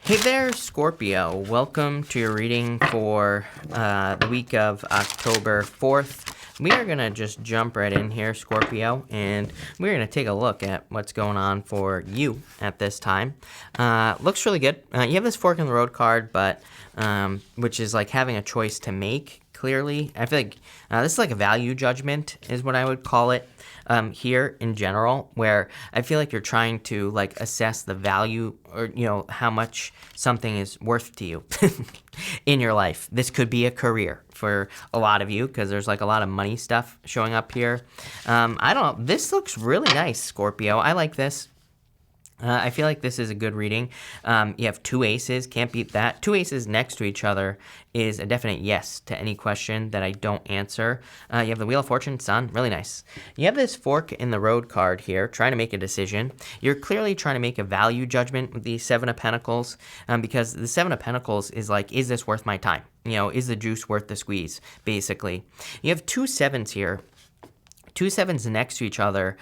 Hey there, Scorpio. Welcome to your reading for the week of October 4th. We are going to just jump right in here, Scorpio, and we're going to take a look at what's going on for you at this time. Looks really good. You have this fork in the road card, but which is like having a choice to make, clearly. I feel like this is like a value judgment is what I would call it. Here in general, where I feel like you're trying to like assess the value or, how much something is worth to you in your life. This could be a career for a lot of you because there's like a lot of money stuff showing up here. I don't know. This looks really nice, Scorpio. I like this. I feel like this is a good reading. You have two aces, can't beat that. Two aces next to each other is a definite yes to any question that I don't answer. You have the Wheel of Fortune, Sun, really nice. You have this fork in the road card here, trying to make a decision. You're clearly trying to make a value judgment with the Seven of Pentacles, because the Seven of Pentacles is like, is this worth my time? Is the juice worth the squeeze, basically. You have two sevens here. Two sevens next to each other,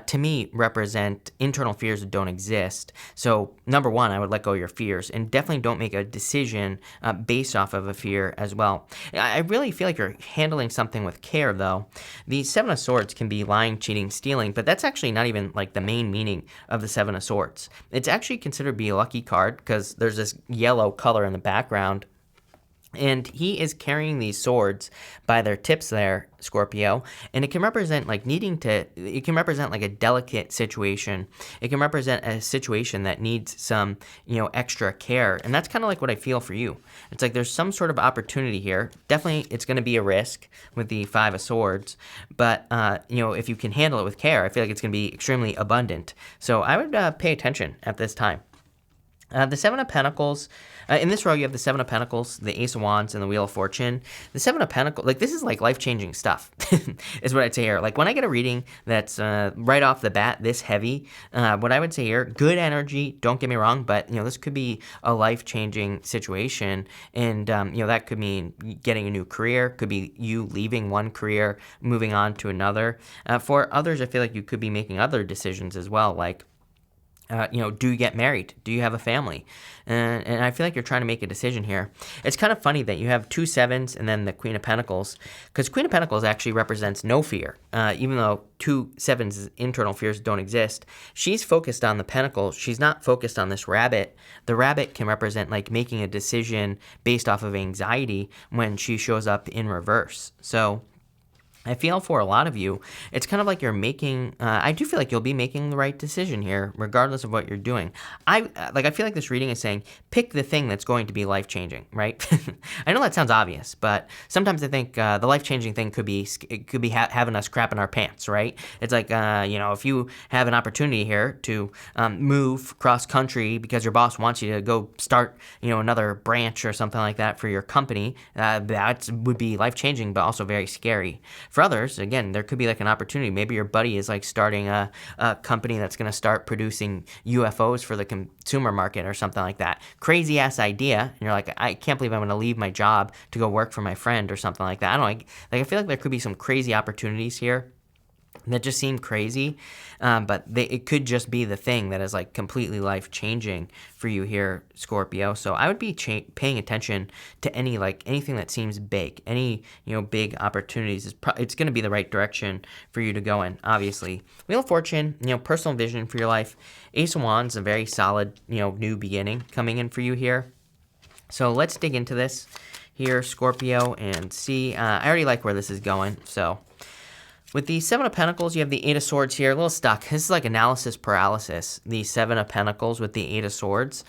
to me, represent internal fears that don't exist. So, number one, I would let go of your fears and definitely don't make a decision based off of a fear as well. I really feel like you're handling something with care, though. The Seven of Swords can be lying, cheating, stealing, but that's actually not even like the main meaning of the Seven of Swords. It's actually considered to be a lucky card because there's this yellow color in the background. And he is carrying these swords by their tips there, Scorpio, and it can represent like it can represent like a delicate situation. It can represent a situation that needs some, extra care. And that's kind of like what I feel for you. It's like there's some sort of opportunity here. Definitely it's going to be a risk with the Five of Swords, but, if you can handle it with care, I feel like it's going to be extremely abundant. So I would pay attention at this time. The Seven of Pentacles, in this row you have the Seven of Pentacles, the Ace of Wands, and the Wheel of Fortune. The Seven of Pentacles, like this is like life-changing stuff, is what I'd say here. Like when I get a reading that's right off the bat this heavy, what I would say here, good energy, don't get me wrong, but this could be a life-changing situation, and that could mean getting a new career, could be you leaving one career, moving on to another. For others, I feel like you could be making other decisions as well, like do you get married? Do you have a family? And I feel like you're trying to make a decision here. It's kind of funny that you have two sevens and then the Queen of Pentacles, because Queen of Pentacles actually represents no fear. Even though two sevens internal fears don't exist, she's focused on the Pentacles. She's not focused on this rabbit. The rabbit can represent like making a decision based off of anxiety when she shows up in reverse. So I feel for a lot of you, it's kind of like you're making, I do feel like you'll be making the right decision here, regardless of what you're doing. I feel like this reading is saying, pick the thing that's going to be life-changing, right? I know that sounds obvious, but sometimes I think the life-changing thing could be having us crap in our pants, right? It's like, if you have an opportunity here to move cross-country because your boss wants you to go start, another branch or something like that for your company, that would be life-changing, but also very scary. For others, again, there could be like an opportunity. Maybe your buddy is like starting a company that's going to start producing UFOs for the consumer market or something like that. Crazy ass idea. And you're like, I can't believe I'm going to leave my job to go work for my friend or something like that. I don't know. I feel like there could be some crazy opportunities here that just seem crazy, but it could just be the thing that is like completely life-changing for you here, Scorpio. So I would be paying attention to anything that seems big, any big opportunities. It's going to be the right direction for you to go in. Obviously, Wheel of Fortune, personal vision for your life. Ace of Wands, a very solid new beginning coming in for you here. So let's dig into this here, Scorpio, and see. I already like where this is going, so. With the Seven of Pentacles, you have the Eight of Swords here, a little stuck. This is like analysis paralysis, the Seven of Pentacles with the Eight of Swords.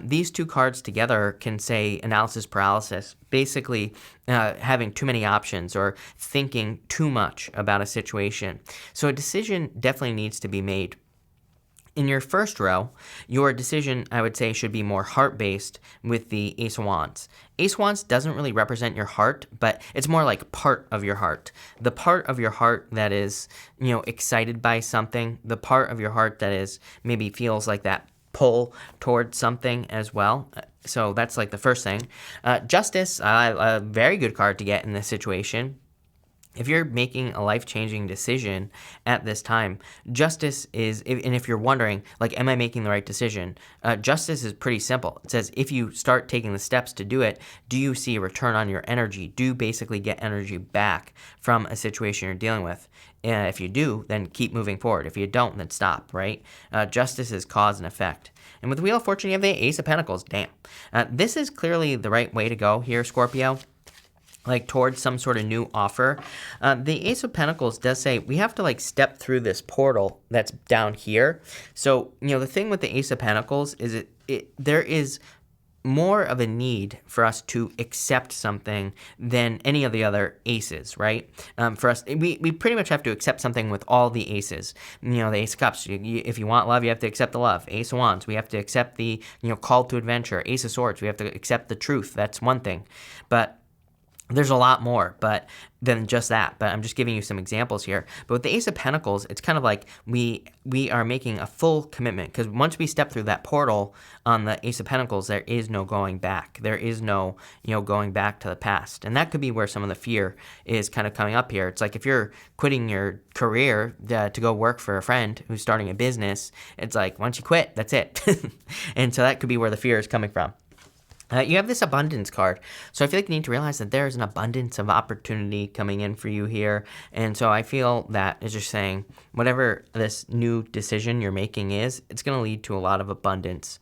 These two cards together can say analysis paralysis, basically having too many options or thinking too much about a situation. So a decision definitely needs to be made. In your first row, your decision, I would say, should be more heart-based with the Ace of Wands. Ace of Wands doesn't really represent your heart, but it's more like part of your heart. The part of your heart that is, excited by something, the part of your heart that is maybe feels like that pull towards something as well. So that's like the first thing. Justice, a very good card to get in this situation. if you're making a life-changing decision at this time, justice is, and if you're wondering, like, am I making the right decision? Justice is pretty simple. It says, if you start taking the steps to do it, do you see a return on your energy? Do you basically get energy back from a situation you're dealing with? If you do, then keep moving forward. If you don't, then stop, right? Justice is cause and effect. And with the Wheel of Fortune, you have the Ace of Pentacles. Damn. This is clearly the right way to go here, Scorpio, like towards some sort of new offer. The Ace of Pentacles does say we have to like step through this portal that's down here. So, the thing with the Ace of Pentacles is there is more of a need for us to accept something than any of the other aces, right? For us, we pretty much have to accept something with all the aces. The Ace of Cups, if you want love, you have to accept the love. Ace of Wands, we have to accept the, call to adventure. Ace of Swords, we have to accept the truth. That's one thing. But there's a lot more than just that, but I'm just giving you some examples here. But with the Ace of Pentacles, it's kind of like we are making a full commitment, because once we step through that portal on the Ace of Pentacles, there is no going back. There is no, going back to the past. And that could be where some of the fear is kind of coming up here. It's like if you're quitting your career to go work for a friend who's starting a business, it's like once you quit, that's it. And so that could be where the fear is coming from. You have this abundance card. So I feel like you need to realize that there's an abundance of opportunity coming in for you here. And so I feel that is just saying whatever this new decision you're making is, it's going to lead to a lot of abundance.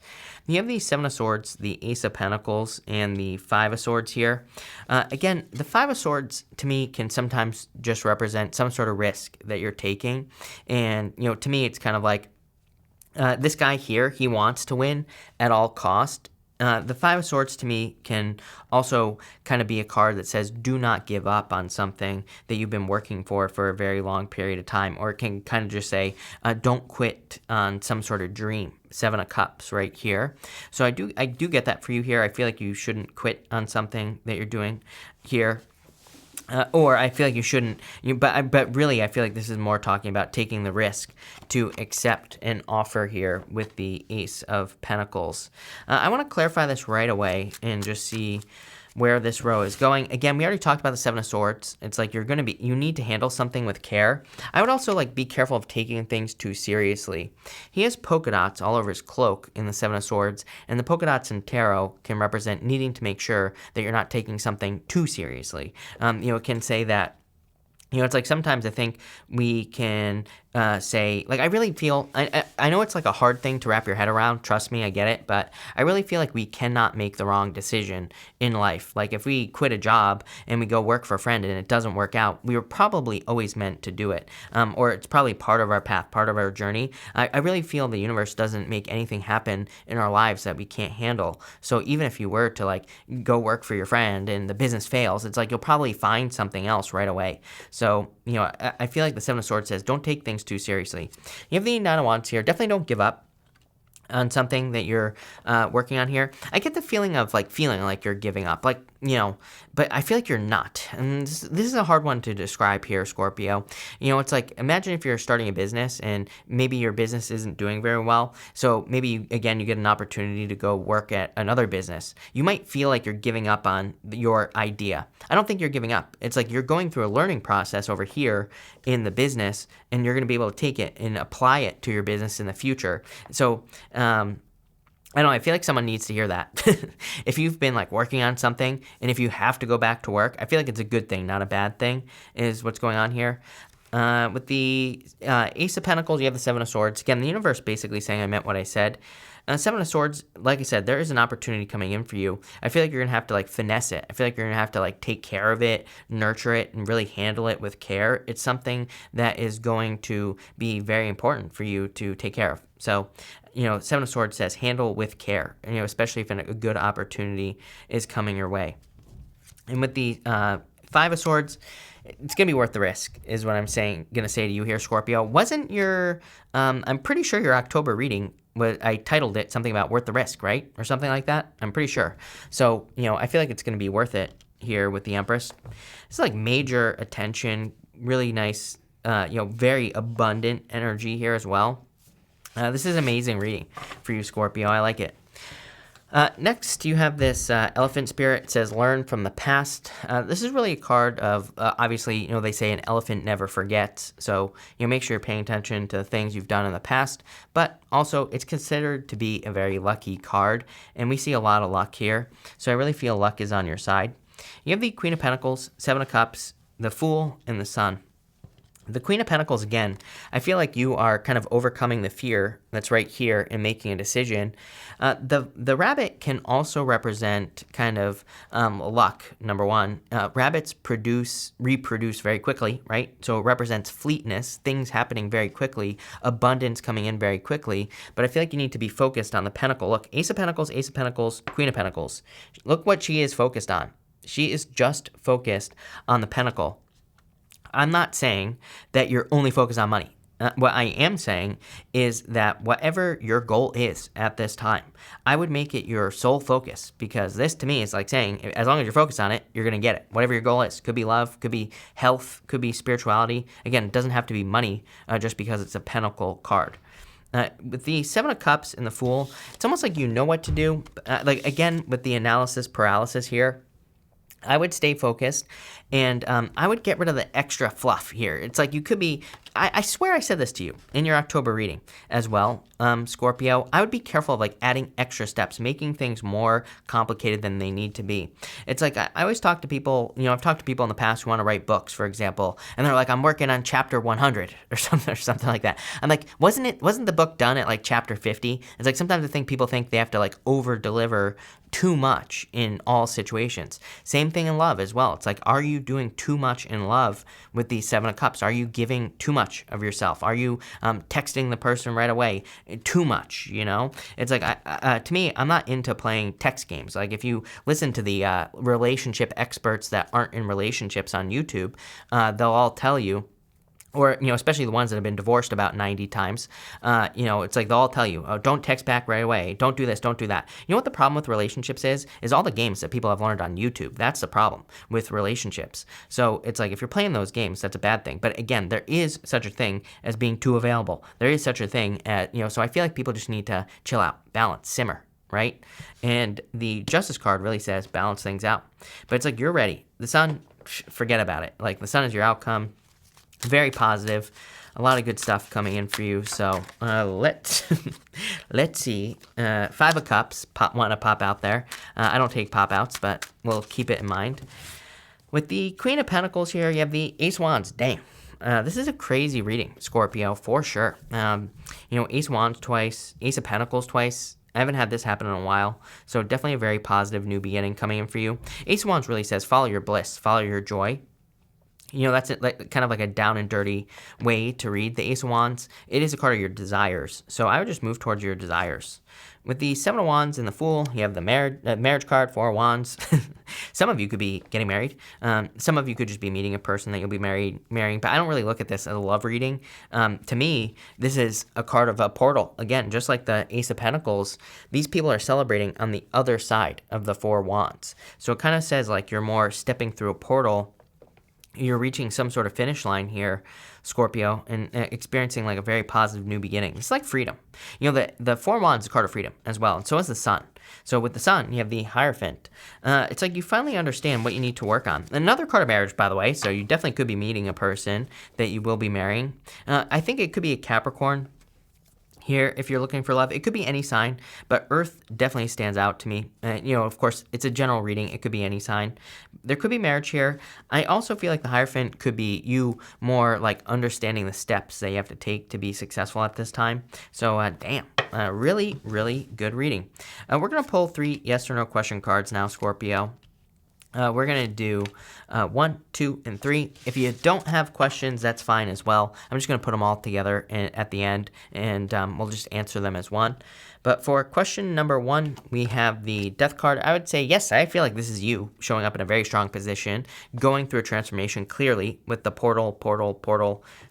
You have the Seven of Swords, the Ace of Pentacles, and the Five of Swords here. Again, the Five of Swords to me can sometimes just represent some sort of risk that you're taking. And, to me, it's kind of like this guy here, he wants to win at all cost. The Five of Swords to me can also kind of be a card that says do not give up on something that you've been working for a very long period of time. Or it can kind of just say don't quit on some sort of dream. Seven of Cups right here. So I do get that for you here. I feel like you shouldn't quit on something that you're doing here. Or I feel like you shouldn't, but really I feel like this is more talking about taking the risk to accept an offer here with the Ace of Pentacles. I want to clarify this right away and just see where this row is going. Again, we already talked about the Seven of Swords. It's like you need to handle something with care. I would also be careful of taking things too seriously. He has polka dots all over his cloak in the Seven of Swords, and the polka dots in tarot can represent needing to make sure that you're not taking something too seriously. It can say that, it's like sometimes I think we can say, I really feel, I know it's a hard thing to wrap your head around, trust me, I get it, but I really feel like we cannot make the wrong decision in life. If we quit a job and we go work for a friend and it doesn't work out, we were probably always meant to do it, or it's probably part of our path, part of our journey. I really feel the universe doesn't make anything happen in our lives that we can't handle. So even if you were to go work for your friend and the business fails, it's you'll probably find something else right away. So, I feel like the Seven of Swords says don't take things too seriously. You have the Nine of Wands here. Definitely don't give up on something that you're working on here. I get the feeling of feeling like you're giving up, but I feel like you're not. And this is a hard one to describe here, Scorpio. It's imagine if you're starting a business and maybe your business isn't doing very well. So maybe, you get an opportunity to go work at another business. You might feel like you're giving up on your idea. I don't think you're giving up. It's you're going through a learning process over here in the business, and you're going to be able to take it and apply it to your business in the future. So, I don't know, I feel like someone needs to hear that. If you've been working on something and if you have to go back to work, I feel like it's a good thing, not a bad thing, is what's going on here. With the Ace of Pentacles, you have the Seven of Swords. Again, the universe basically saying I meant what I said. Seven of Swords, like I said, there is an opportunity coming in for you. I feel like you're going to have to finesse it. I feel like you're going to have to take care of it, nurture it, and really handle it with care. It's something that is going to be very important for you to take care of. So, Seven of Swords says handle with care, especially if a good opportunity is coming your way. And with the Five of Swords, it's going to be worth the risk, is what I'm going to say to you here, Scorpio. Wasn't your, I'm pretty sure your October reading, I titled it something about worth the risk, right? Or something like that. I'm pretty sure. So, I feel like it's going to be worth it here with the Empress. It's major attention, really nice, very abundant energy here as well. This is amazing reading for you, Scorpio. I like it. Next, you have this elephant spirit. It says, learn from the past. This is really a card of, obviously, they say an elephant never forgets. So, make sure you're paying attention to the things you've done in the past. But also, it's considered to be a very lucky card. And we see a lot of luck here. So I really feel luck is on your side. You have the Queen of Pentacles, Seven of Cups, the Fool, and the Sun. The Queen of Pentacles, again, I feel like you are kind of overcoming the fear that's right here and making a decision. The rabbit can also represent kind of luck, number one. Rabbits reproduce very quickly, right? So it represents fleetness, things happening very quickly, abundance coming in very quickly. But I feel like you need to be focused on the pentacle. Look, Ace of Pentacles, Queen of Pentacles. Look what she is focused on. She is just focused on the pentacle. I'm not saying that you're only focused on money. What I am saying is that whatever your goal is at this time, I would make it your sole focus, because this to me is like saying, as long as you're focused on it, you're going to get it. Whatever your goal is. Could be love, could be health, could be spirituality. Again, it doesn't have to be money just because it's a pentacle card. With the Seven of Cups and the Fool, it's almost like you know what to do. Again, with the analysis paralysis here, I would stay focused, and I would get rid of the extra fluff here. It's like you could be, I swear I said this to you in your October reading as well, Scorpio. I would be careful of like adding extra steps, making things more complicated than they need to be. It's like I always talk to people, I've talked to people in the past who want to write books, for example, and they're like, I'm working on chapter 100 or something like that. I'm like, wasn't the book done at like chapter 50? It's like sometimes I think people think they have to like over deliver too much in all situations. Same thing in love as well. It's like, are you doing too much in love with the Seven of Cups? Are you giving too much of yourself? Are you texting the person right away too much? It's like, to me, I'm not into playing text games. Like if you listen to the relationship experts that aren't in relationships on YouTube, they'll all tell you, or, especially the ones that have been divorced about 90 times, it's like they'll all tell you, oh, don't text back right away. Don't do this, don't do that. You know what the problem with relationships is all the games that people have learned on YouTube. That's the problem with relationships. So it's like if you're playing those games, that's a bad thing. But again, there is such a thing as being too available. There is such a thing as, so I feel like people just need to chill out, balance, simmer, right? And the Justice card really says balance things out. But it's like you're ready. The Sun, forget about it. Like the Sun is your outcome. Very positive, a lot of good stuff coming in for you. So let's see. Five of Cups want to pop out there. I don't take pop outs, but we'll keep it in mind. With the Queen of Pentacles here, you have the Ace of Wands. Damn. This is a crazy reading, Scorpio, for sure. Ace of Wands twice, Ace of Pentacles twice. I haven't had this happen in a while, so definitely a very positive new beginning coming in for you. Ace of Wands really says follow your bliss, follow your joy. That's kind of like a down and dirty way to read the Ace of Wands. It is a card of your desires, so I would just move towards your desires. With the Seven of Wands and the Fool, you have the marriage card, Four of Wands. Some of you could be getting married. Some of you could just be meeting a person that you'll be marrying. But I don't really look at this as a love reading. To me, this is a card of a portal. Again, just like the Ace of Pentacles, these people are celebrating on the other side of the Four of Wands. So it kind of says like you're more stepping through a portal. You're reaching some sort of finish line here, Scorpio, and experiencing like a very positive new beginning. It's like freedom. The Four of Wands is a card of freedom as well, and so is the Sun. So with the Sun, you have the Hierophant. It's like you finally understand what you need to work on. Another card of marriage, by the way, so you definitely could be meeting a person that you will be marrying. I think it could be a Capricorn. Here, if you're looking for love, it could be any sign, but Earth definitely stands out to me. Of course, it's a general reading. It could be any sign. There could be marriage here. I also feel like the Hierophant could be you more like understanding the steps that you have to take to be successful at this time. So, damn, really, really good reading. We're going to pull 3 yes or no question cards now, Scorpio. We're going to do 1, 2, and 3. If you don't have questions, that's fine as well. I'm just going to put them all together at the end, and we'll just answer them as one. But for question number 1, we have the Death card. I would say, yes, I feel like this is you showing up in a very strong position, going through a transformation clearly with the portal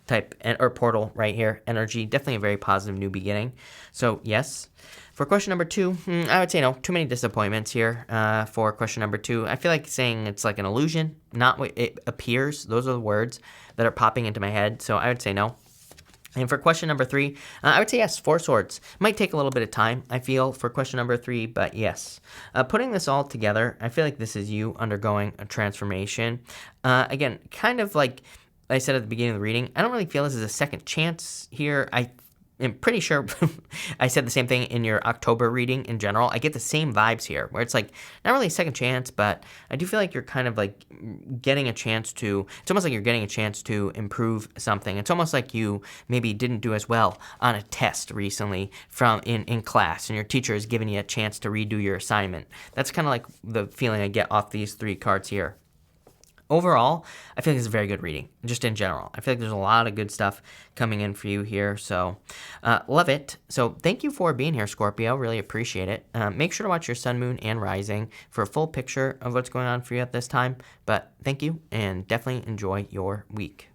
type, or portal right here, energy. Definitely a very positive new beginning. So, yes. For question number 2, I would say no. Too many disappointments here for question number 2. I feel like saying it's like an illusion, not what it appears. Those are the words that are popping into my head, so I would say no. And for question number 3, I would say yes, 4 swords. Might take a little bit of time, I feel, for question number 3, but yes. Putting this all together, I feel like this is you undergoing a transformation. Again, kind of like I said at the beginning of the reading, I don't really feel this is a second chance here. I'm pretty sure I said the same thing in your October reading in general. I get the same vibes here, where it's like not really a second chance, but I do feel like you're kind of like getting a chance to, it's almost like you're getting a chance to improve something. It's almost like you maybe didn't do as well on a test recently in class, and your teacher has given you a chance to redo your assignment. That's kind of like the feeling I get off these 3 cards here. Overall, I feel like it's a very good reading, just in general. I feel like there's a lot of good stuff coming in for you here, so love it. So thank you for being here, Scorpio. Really appreciate it. Make sure to watch your sun, moon, and rising for a full picture of what's going on for you at this time. But thank you, and definitely enjoy your week.